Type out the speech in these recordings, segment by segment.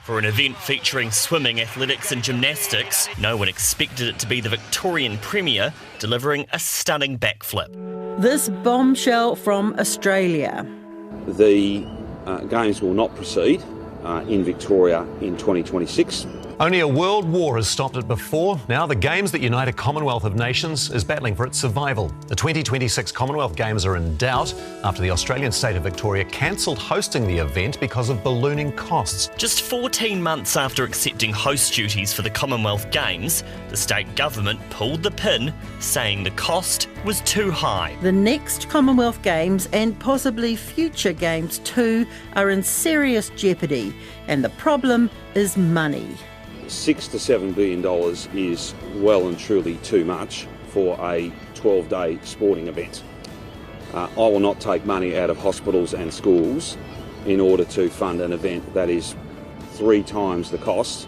For an event featuring swimming, athletics and gymnastics, no one expected it to be the Victorian Premier delivering a stunning backflip. This bombshell from Australia. The Games will not proceed in Victoria in 2026. Only a world war has stopped it before. Now the Games that unite a Commonwealth of nations is battling for its survival. The 2026 Commonwealth Games are in doubt after the Australian state of Victoria cancelled hosting the event because of ballooning costs. Just 14 months after accepting host duties for the Commonwealth Games, the state government pulled the pin, saying the cost was too high. The next Commonwealth Games and possibly future Games too are in serious jeopardy, and the problem is money. $6 to $7 billion is well and truly too much for a 12-day sporting event. I will not take money out of hospitals and schools in order to fund an event that is 3 times the cost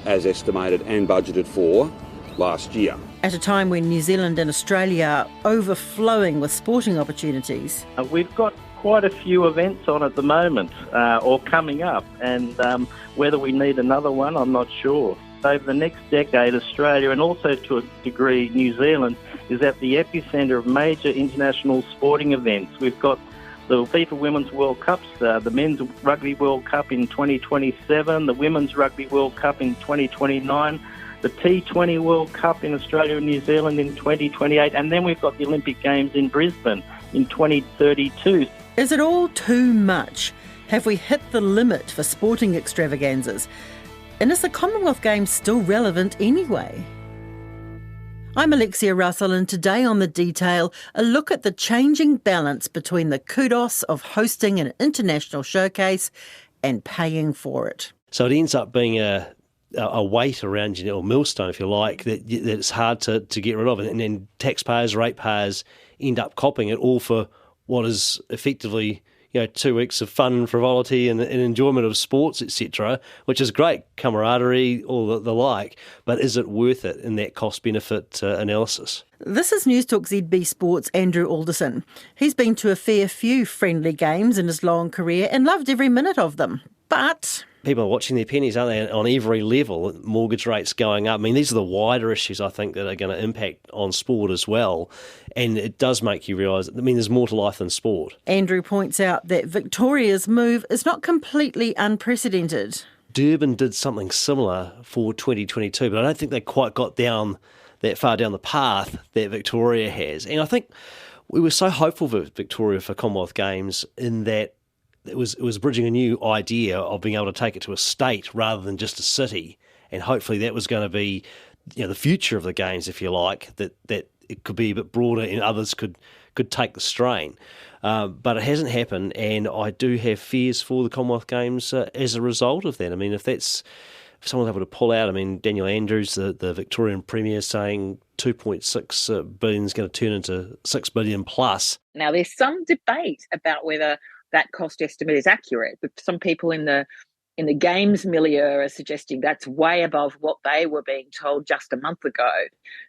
as estimated and budgeted for last year. At a time when New Zealand and Australia are overflowing with sporting opportunities. We've got quite a few events on at the moment, or coming up, and whether we need another one, I'm not sure. Over the next decade, Australia, and also to a degree New Zealand, is at the epicentre of major international sporting events. We've got the FIFA Women's World Cups, the Men's Rugby World Cup in 2027, the Women's Rugby World Cup in 2029, the T20 World Cup in Australia and New Zealand in 2028, and then we've got the Olympic Games in Brisbane in 2032. Is it all too much? Have we hit the limit for sporting extravaganzas? And is the Commonwealth Games still relevant anyway? I'm Alexia Russell, and today on The Detail, a look at the changing balance between the kudos of hosting an international showcase and paying for it. So it ends up being a weight around you, or millstone, if you like, that it's hard to get rid of. And then taxpayers, ratepayers end up copping it all for what is effectively 2 weeks of fun, frivolity and enjoyment of sports, etc., which is great, camaraderie, all the like, but is it worth it in that cost-benefit analysis? This is News Talk ZB Sports' Andrew Alderson. He's been to a fair few friendly games in his long career and loved every minute of them. But people are watching their pennies, aren't they, on every level, mortgage rates going up. I mean, these are the wider issues, I think, that are going to impact on sport as well. And it does make you realise, there's more to life than sport. Andrew points out that Victoria's move is not completely unprecedented. Durban did something similar for 2022, but I don't think they quite got that far down the path that Victoria has. And I think we were so hopeful for Victoria for Commonwealth Games in that it was bridging a new idea of being able to take it to a state rather than just a city, and hopefully that was going to be the future of the Games, if you like, that it could be a bit broader and others could take the strain. But it hasn't happened, and I do have fears for the Commonwealth Games as a result of that. I mean, if someone's able to pull out, Daniel Andrews, the Victorian Premier, saying 2.6 billion is going to turn into 6 billion plus. Now, there's some debate about whether that cost estimate is accurate, but some people in the games milieu are suggesting that's way above what they were being told just a month ago.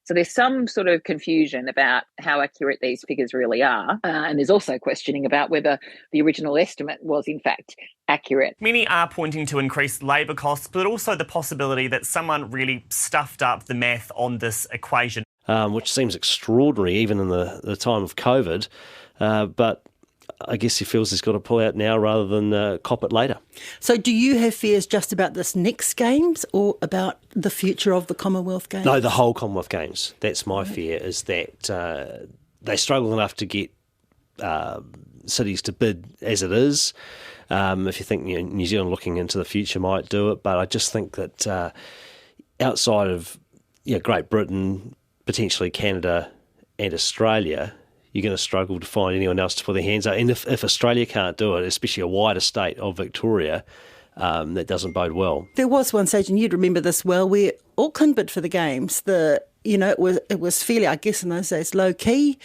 So there's some sort of confusion about how accurate these figures really are. And there's also questioning about whether the original estimate was in fact accurate. Many are pointing to increased labour costs, but also the possibility that someone really stuffed up the math on this equation. Which seems extraordinary even in the time of COVID. But I guess he feels he's got to pull out now rather than cop it later. So do you have fears just about this next Games or about the future of the Commonwealth Games? No, the whole Commonwealth Games. That's my fear, is that they struggle enough to get cities to bid as it is. If you think New Zealand looking into the future might do it, but I just think that outside of Great Britain, potentially Canada and Australia, you're going to struggle to find anyone else to put their hands up. And if Australia can't do it, especially a wider state of Victoria, that doesn't bode well. There was one stage, and you'd remember this well, where Auckland bid for the Games. It was fairly, I guess in those days, low key.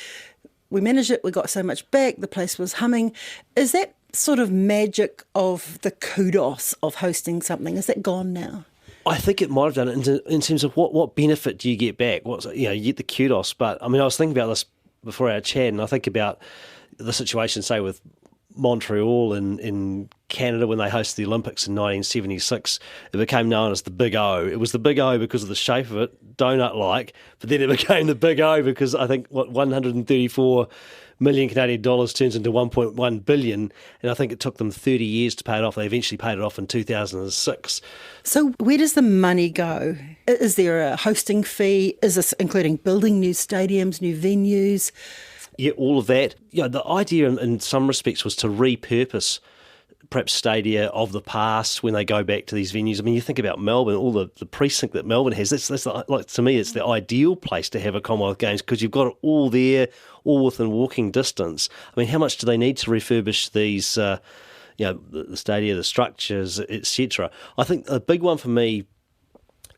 We managed it, we got so much back, the place was humming. Is that sort of magic of the kudos of hosting something, is that gone now? I think it might have done it in terms of what benefit do you get back? You get the kudos, but I was thinking about this before our chat, and I think about the situation, say, with Montreal in Canada when they hosted the Olympics in 1976, it became known as the Big O. It was the Big O because of the shape of it, donut-like, but then it became the Big O because I think, 134 million Canadian dollars turns into 1.1 billion, and I think it took them 30 years to pay it off. They eventually paid it off in 2006. So where does the money go? Is there a hosting fee? Is this including building new stadiums, new venues? Yeah, all of that. The idea in some respects was to repurpose perhaps stadia of the past when they go back to these venues. I mean, you think about Melbourne, all the precinct that Melbourne has, that's like, to me, it's the ideal place to have a Commonwealth Games because you've got it all there, all within walking distance. I mean, how much do they need to refurbish these, the stadia, the structures, etc.? I think a big one for me,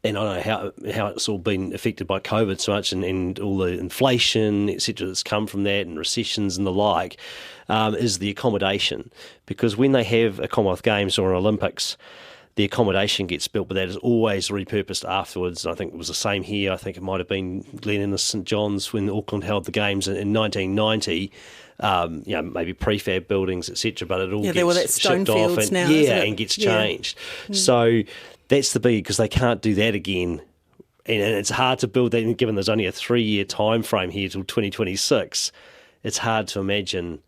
and I don't know how it's all been affected by COVID so much and all the inflation, etc., that's come from that and recessions and the like, is the accommodation. Because when they have a Commonwealth Games or an Olympics, the accommodation gets built, but that is always repurposed afterwards. I think it was the same here. I think it might have been Glen Innes St John's when Auckland held the Games in 1990. Maybe prefab buildings, etc., but it all gets shipped off and, now, and gets changed. So that's the big, because they can't do that again. And it's hard to build that, given there's only a 3-year time frame here till 2026. It's hard to imagine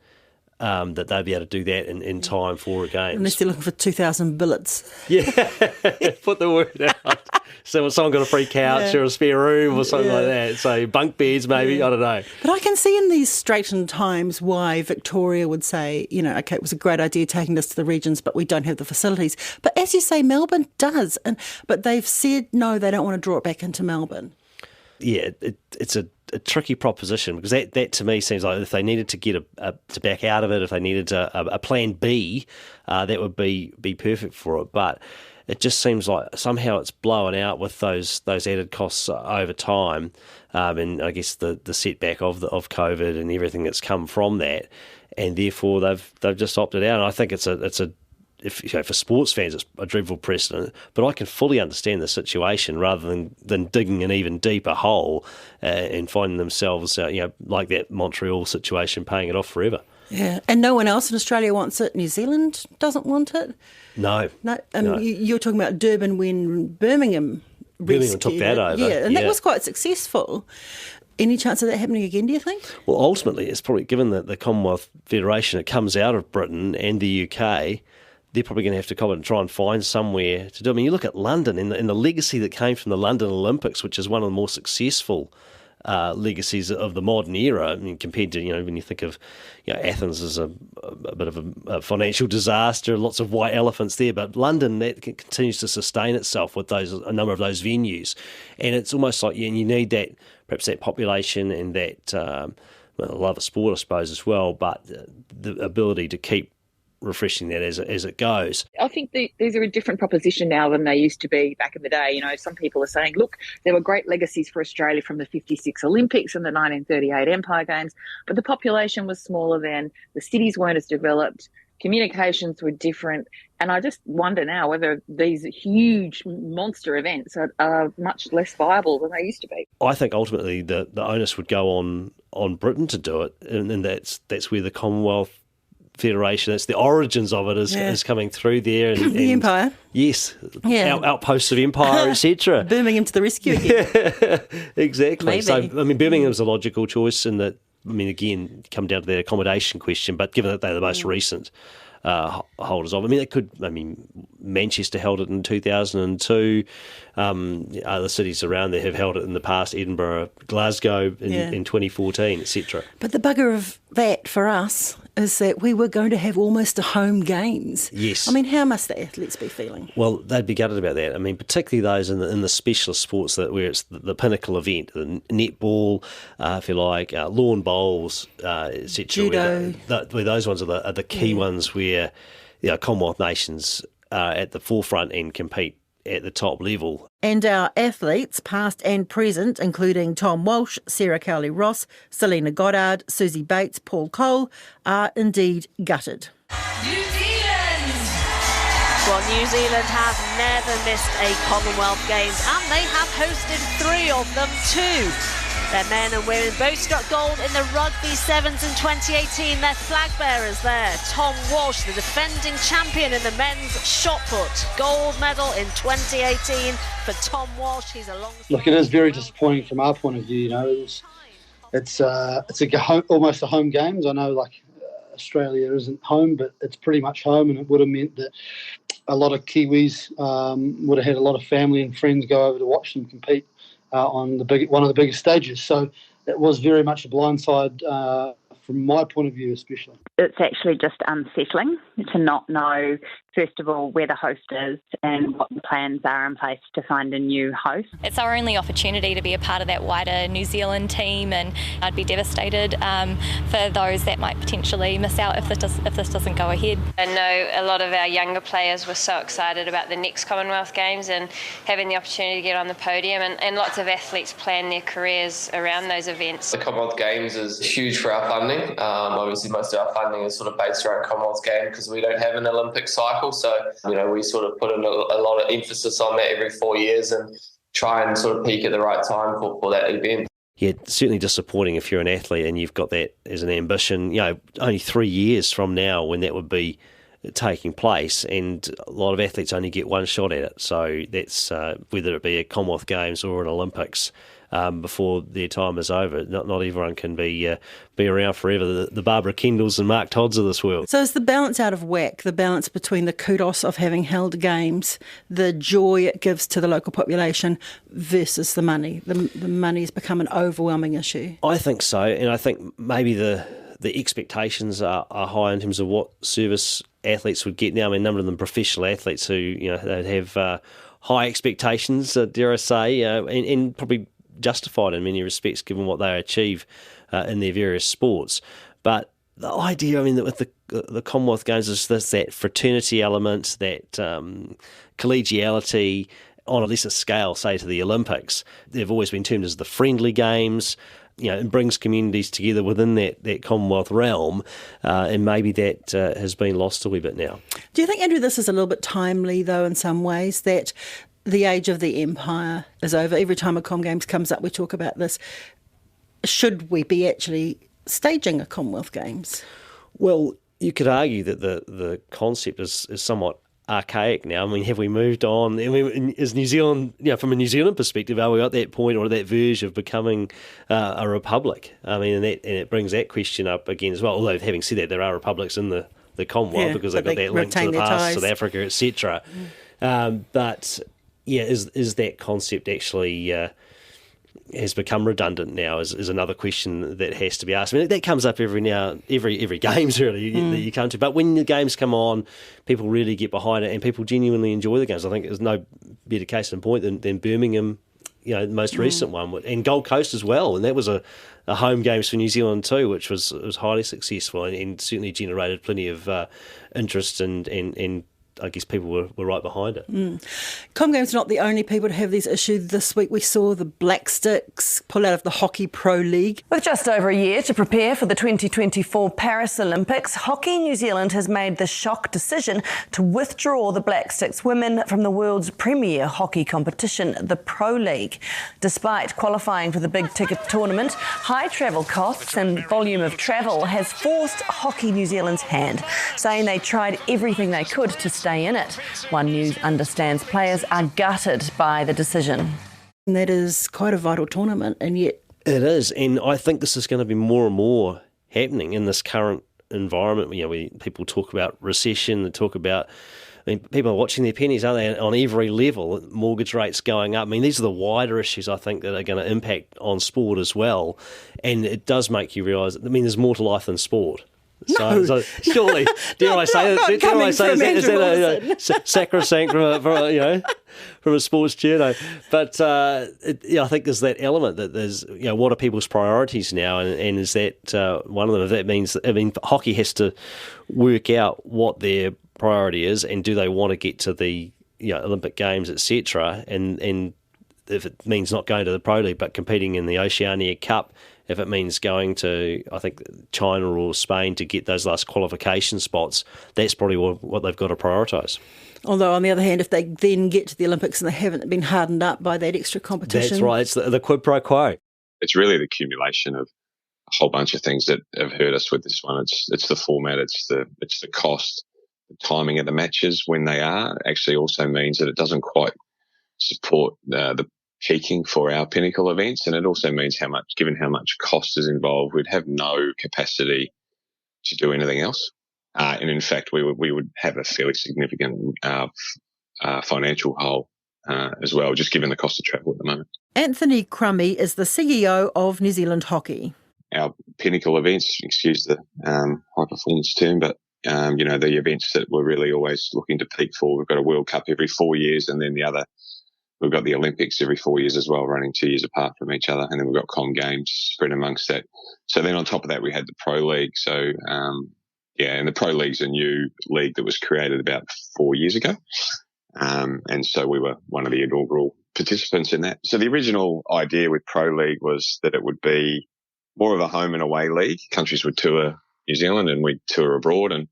that they'll be able to do that in time for a Games. Unless they're looking for 2,000 billets. Yeah, put the word out. So someone got a free couch or a spare room or something like that. So bunk beds maybe, I don't know. But I can see in these straitened times why Victoria would say, okay, it was a great idea taking this to the regions, but we don't have the facilities. But as you say, Melbourne does. But they've said, no, they don't want to draw it back into Melbourne. Yeah, it's a tricky proposition because that to me seems like if they needed to get to back out of it, if they needed a plan B, that would be perfect for it. But it just seems like somehow it's blowing out with those added costs over time, and I guess the setback of COVID and everything that's come from that, and therefore they've just opted out. And I think it's a for sports fans, it's a dreadful precedent, but I can fully understand the situation rather than digging an even deeper hole and finding themselves, like that Montreal situation, paying it off forever. Yeah, and no one else in Australia wants it. New Zealand doesn't want it. No. You were talking about Durban when Birmingham took that over. Yeah, and that was quite successful. Any chance of that happening again, do you think? Well, ultimately, it's probably, given that the Commonwealth Federation, it comes out of Britain and the UK, they're probably going to have to come and try and find somewhere to do it. I mean, you look at London and the legacy that came from the London Olympics, which is one of the more successful legacies of the modern era. I mean, compared to, when you think of, Athens as a bit of a financial disaster, lots of white elephants there, but London, that continues to sustain itself with a number of those venues. And it's almost like, you need that, perhaps that population and that, love of sport, I suppose, as well, but the ability to keep refreshing that as it goes. I think these are a different proposition now than they used to be back in the day. Some people are saying, look, there were great legacies for Australia from the 56 Olympics and the 1938 Empire Games, but the population was smaller then, the cities weren't as developed, communications were different, and I just wonder now whether these huge monster events are much less viable than they used to be. I think ultimately the onus would go on Britain to do it, and that's where the Commonwealth Federation, it's the origins of it is coming through there. And the Empire. Yes. Yeah. Outposts of Empire, etc. Birmingham to the rescue again. Yeah, exactly. Maybe. So, Birmingham's a logical choice in that, again, come down to the accommodation question, but given that they're the most recent holders of it, Manchester held it in 2002. Other cities around there have held it in the past, Edinburgh, Glasgow in 2014, etc. But the bugger of that for us is that we were going to have almost a home games. Yes. How must the athletes be feeling? Well, they'd be gutted about that. particularly those in the specialist sports where it's the pinnacle event, the netball, if you like, lawn bowls, etc. Judo. Where those ones are the key ones where Commonwealth nations are at the forefront and compete at the top level. And our athletes, past and present, including Tom Walsh, Sarah Cowley-Ross, Selena Goddard, Susie Bates, Paul Cole, are indeed gutted. New Zealand! Well, New Zealand have never missed a Commonwealth Games, and they have hosted 3 of them too. Their men and women both got gold in the Rugby Sevens in 2018. Their flag bearers there. Tom Walsh, the defending champion in the men's shot put. Gold medal in 2018 for Tom Walsh. He's along. Look, it is very disappointing from our point of view. You know, it's almost a home games. I know, Australia isn't home, but it's pretty much home, and it would have meant that a lot of Kiwis would have had a lot of family and friends go over to watch them compete on one of the biggest stages. So it was very much a blindside from my point of view, especially. It's actually just unsettling to not know, first of all, where the host is and what the plans are in place to find a new host. It's our only opportunity to be a part of that wider New Zealand team, and I'd be devastated for those that might potentially miss out if this doesn't go ahead. I know a lot of our younger players were so excited about the next Commonwealth Games and having the opportunity to get on the podium, and lots of athletes plan their careers around those events. The Commonwealth Games is huge for our funding. Obviously, most of our funding is sort of based around Commonwealth Games because we don't have an Olympic cycle. So, we sort of put in a lot of emphasis on that every 4 years and try and sort of peak at the right time for that event. Yeah, certainly disappointing if you're an athlete and you've got that as an ambition, only 3 years from now when that would be taking place, and a lot of athletes only get one shot at it. So that's whether it be a Commonwealth Games or an Olympics, before their time is over. Not everyone can be around forever. The Barbara Kendalls and Mark Todds of this world. So is the balance out of whack, the balance between the kudos of having held games, the joy it gives to the local population versus the money? The money has become an overwhelming issue. I think so, and I think maybe the expectations are high in terms of what service athletes would get now. I mean, a number of them professional athletes who, they'd have high expectations, dare I say, and probably justified in many respects given what they achieve in their various sports. But the idea, that with the Commonwealth Games is that fraternity element, that collegiality on a lesser scale, say to the Olympics. They've always been termed as the friendly games. It brings communities together within that Commonwealth realm, and maybe that has been lost a wee bit now. Do you think, Andrew, this is a little bit timely, though, in some ways, that the age of the empire is over? Every time a Com Games comes up, we talk about this. Should we be actually staging a Commonwealth Games? Well, you could argue that the concept is somewhat archaic now. Have we moved on? Is New Zealand, from a New Zealand perspective, are we at that point or that verge of becoming a republic? And it brings that question up again as well. Although, having said that, there are republics in the Commonwealth because they've got that link to the past, South Africa, etc. But is that concept actually has become redundant now? Is another question that has to be asked. That comes up every games really that you come to. But when the games come on, people really get behind it and people genuinely enjoy the games. I think there's no better case in point than Birmingham, the most recent one, and Gold Coast as well. And that was a home games for New Zealand too, which was highly successful and certainly generated plenty of interest and I guess people were right behind it. Com Games are not the only people to have these issues. This week we saw the Black Sticks pull out of the Hockey Pro League. With just over a year to prepare for the 2024 Paris Olympics, Hockey New Zealand has made the shock decision to withdraw the Black Sticks women from the world's premier hockey competition, the Pro League. Despite qualifying for the big ticket tournament, high travel costs and volume of travel has forced Hockey New Zealand's hand, saying they tried everything they could to stay in it. One News understands players are gutted by the decision. And that is quite a vital tournament, and yet... It is, and I think this is going to be more and more happening in this current environment. People talk about recession, they talk about... people are watching their pennies, aren't they, on every level, mortgage rates going up. These are the wider issues, I think, that are going to impact on sport as well. And it does make you realise, there's more to life than sport. So surely, dare I say is that a sacrosanct from a sports journal? But I think there's that element that there's what are people's priorities now, and is that one of them? If that means hockey has to work out what their priority is, and do they want to get to the Olympic Games, etc. And if it means not going to the Pro League but competing in the Oceania Cup. If it means going to, I think, China or Spain to get those last qualification spots, that's probably what they've got to prioritise. Although, on the other hand, if they then get to the Olympics and they haven't been hardened up by that extra competition... That's right, it's the quid pro quo. it's really the accumulation of a whole bunch of things that have hurt us with this one. It's the format, it's the cost, the timing of the matches when they are actually also means that it doesn't quite support the peaking for our pinnacle events, and it also means given how much cost is involved, we'd have no capacity to do anything else. And in fact, we would have a fairly significant financial hole as well, just given the cost of travel at the moment. Anthony Crummy is the CEO of New Zealand Hockey. Our pinnacle events, excuse the high performance term, but the events that we're really always looking to peak for. We've got a World Cup every 4 years, and then we've got the Olympics every 4 years as well, running 2 years apart from each other, and then we've got Com Games spread amongst that. So then on top of that, we had the Pro League. So and the Pro League's a new league that was created about 4 years ago. And so we were one of the inaugural participants in that. So the original idea with Pro League was that it would be more of a home and away league. Countries would tour New Zealand and we'd tour abroad, and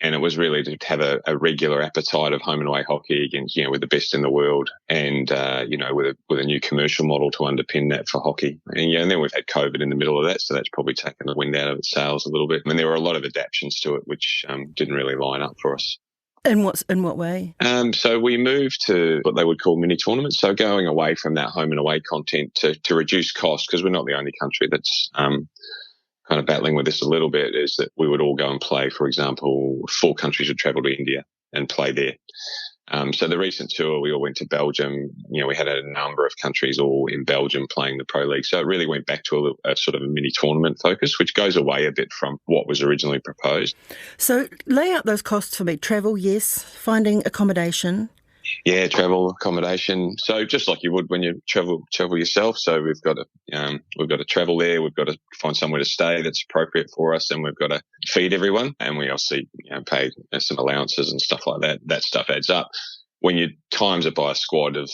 it was really to have a regular appetite of home and away hockey against, with the best in the world, and with a new commercial model to underpin that for hockey. And then we've had COVID in the middle of that, so that's probably taken the wind out of its sails a little bit. And there were a lot of adaptations to it which didn't really line up for us. In what way? So we moved to what they would call mini tournaments. So going away from that home and away content to reduce costs, because we're not the only country that's kind of battling with this a little bit, is that we would all go and play. For example, 4 countries would travel to India and play there. So the recent tour, we all went to Belgium. We had a number of countries all in Belgium playing the Pro League. So it really went back to a sort of a mini tournament focus, which goes away a bit from what was originally proposed. So lay out those costs for me. Travel, yes. Finding accommodation. Yeah, travel, accommodation. So just like you would when you travel yourself. So we've got to travel there. We've got to find somewhere to stay that's appropriate for us, and we've got to feed everyone. And we also pay some allowances and stuff like that. That stuff adds up. When you times it by a squad of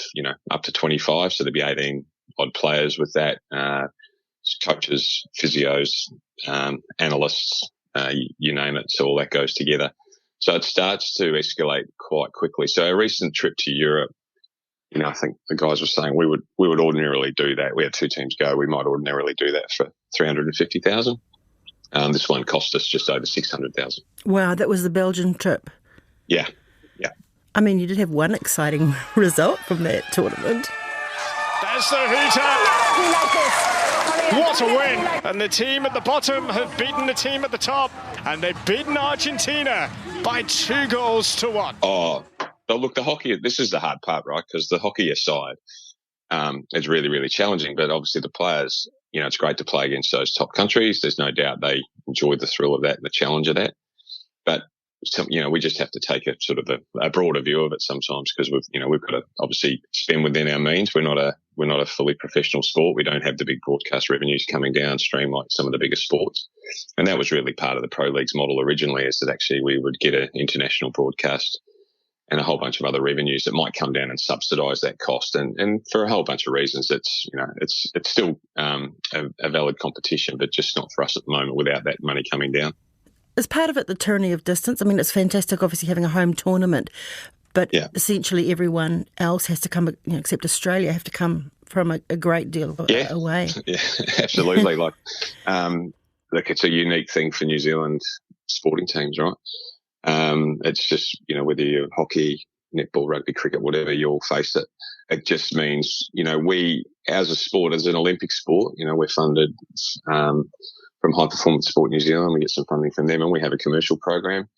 up to 25, so there'd be 18 odd players with that, coaches, physios, analysts, you name it. So all that goes together. So it starts to escalate quite quickly. So a recent trip to Europe, I think the guys were saying we would ordinarily do that. We had 2 teams go. We might ordinarily do that for $350,000. This one cost us just over $600,000. Wow, that was the Belgian trip. Yeah. I mean, you did have one exciting result from that tournament. That's the hooter. What a win. And the team at the bottom have beaten the team at the top, and they've beaten Argentina by 2-1. Oh, but look, the hockey, this is the hard part, right? Because the hockey aside, it's really, really challenging. But obviously the players, it's great to play against those top countries. There's no doubt they enjoy the thrill of that and the challenge of that. But we just have to take a sort of a broader view of it sometimes, because we've got to obviously spend within our means. We're not a fully professional sport. We don't have the big broadcast revenues coming downstream like some of the bigger sports. And that was really part of the Pro League's model originally, is that actually we would get an international broadcast and a whole bunch of other revenues that might come down and subsidise that cost. And for a whole bunch of reasons, it's still a valid competition, but just not for us at the moment without that money coming down. Is part of it the tyranny of distance? I mean, it's fantastic, obviously, having a home tournament, but essentially everyone else has to come, except Australia, have to come from a great deal away. Yeah, absolutely. Look, it's a unique thing for New Zealand sporting teams, right? It's just, whether you're hockey, netball, rugby, cricket, whatever, you all face it. It just means, we, as a sport, as an Olympic sport, we're funded from High Performance Sport New Zealand. We get some funding from them, and we have a commercial program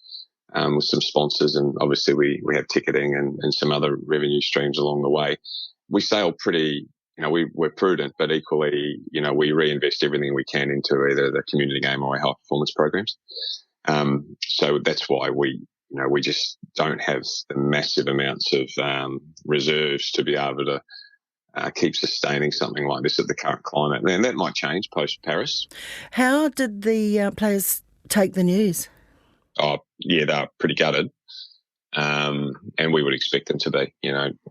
with some sponsors, and obviously we have ticketing and some other revenue streams along the way. We sail pretty, we're prudent, but equally, we reinvest everything we can into either the community game or our high performance programs. So that's why we just don't have the massive amounts of reserves to be able to keep sustaining something like this at the current climate. And that might change post-Paris. How did the players take the news? Oh, yeah, they're pretty gutted. And we would expect them to be.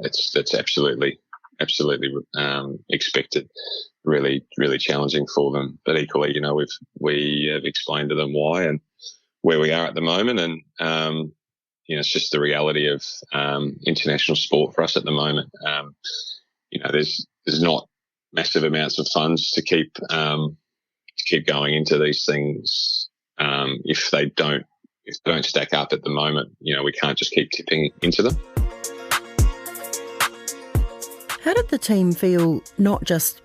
That's absolutely expected. Really, really challenging for them. But equally, we have explained to them why and where we are at the moment. And, it's just the reality of international sport for us at the moment. There's not massive amounts of funds to keep going into these things. If they don't stack up at the moment, we can't just keep tipping into them. How did the team feel not just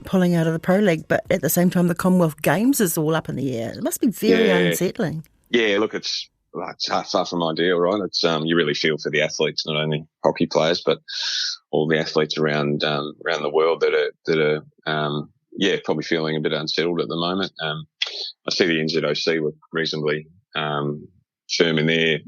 pulling out of the Pro League, but at the same time the Commonwealth Games is all up in the air? It must be very unsettling. Yeah, look, it's far from ideal, right? It's you really feel for the athletes, not only hockey players, but all the athletes around the world that are probably feeling a bit unsettled at the moment. I see the NZOC were reasonably firm in their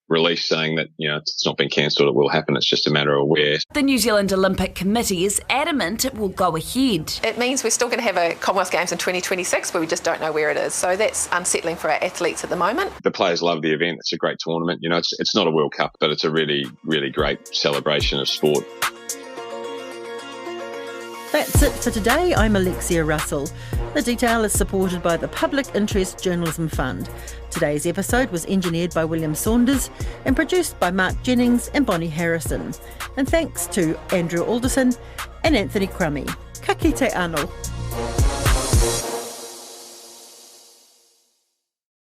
release, saying that it's not been cancelled, it will happen, it's just a matter of where. The New Zealand Olympic Committee is adamant it will go ahead. It means we're still going to have a Commonwealth Games in 2026, but we just don't know where it is. So that's unsettling for our athletes at the moment. The players love the event. It's a great tournament. It's not a World Cup, but it's a really, really great celebration of sport. That's it for today. I'm Alexia Russell. The Detail is supported by the Public Interest Journalism Fund. Today's episode was engineered by William Saunders and produced by Mark Jennings and Bonnie Harrison. And thanks to Andrew Alderson and Anthony Crummy. Ka kite anō.